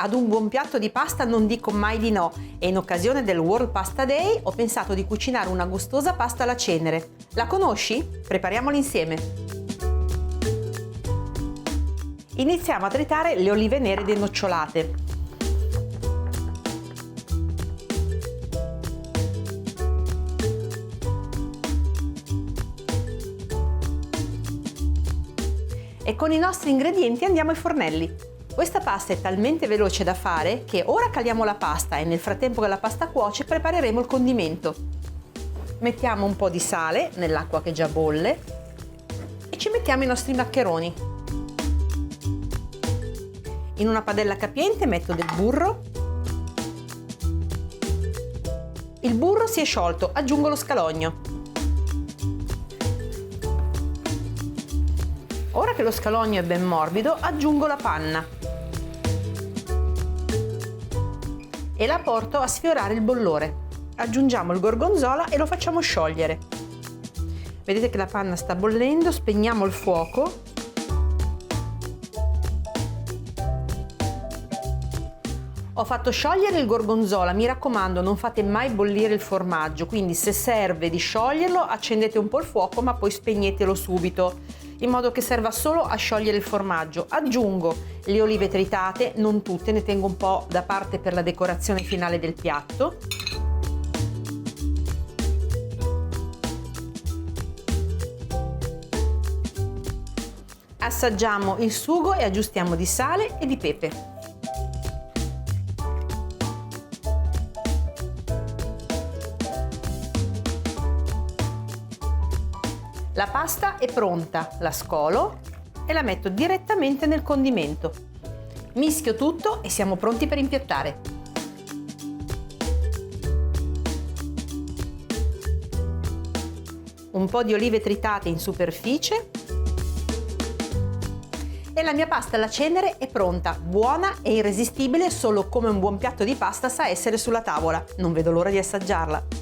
ad un buon piatto di pasta non dico mai di no e in occasione del World Pasta Day ho pensato di cucinare una gustosa pasta alla cenere. La conosci? Prepariamola insieme. Iniziamo a tritare le olive nere denocciolate. E con i nostri ingredienti andiamo ai fornelli. Questa pasta è talmente veloce da fare che ora caliamo la pasta e nel frattempo che la pasta cuoce prepareremo il condimento. Mettiamo un po' di sale nell'acqua che già bolle e ci mettiamo i nostri maccheroni. In una padella capiente metto del burro. Il burro si è sciolto, aggiungo lo scalogno. Ora che lo scalogno è ben morbido, aggiungo la panna e la porto a sfiorare il bollore. Aggiungiamo il gorgonzola e lo facciamo sciogliere. Vedete che la panna sta bollendo, spegniamo il fuoco. Ho fatto sciogliere il gorgonzola, mi raccomando non fate mai bollire il formaggio, quindi se serve di scioglierlo accendete un po' il fuoco ma poi spegnetelo subito, in modo che serva solo a sciogliere il formaggio. Aggiungo le olive tritate, non tutte, ne tengo un po' da parte per la decorazione finale del piatto. Assaggiamo il sugo e aggiustiamo di sale e di pepe. La pasta è pronta, la scolo e la metto direttamente nel condimento. Mischio tutto e siamo pronti per impiattare. Un po' di olive tritate in superficie e la mia pasta alla cenere è pronta, buona e irresistibile solo come un buon piatto di pasta sa essere sulla tavola. Non vedo l'ora di assaggiarla.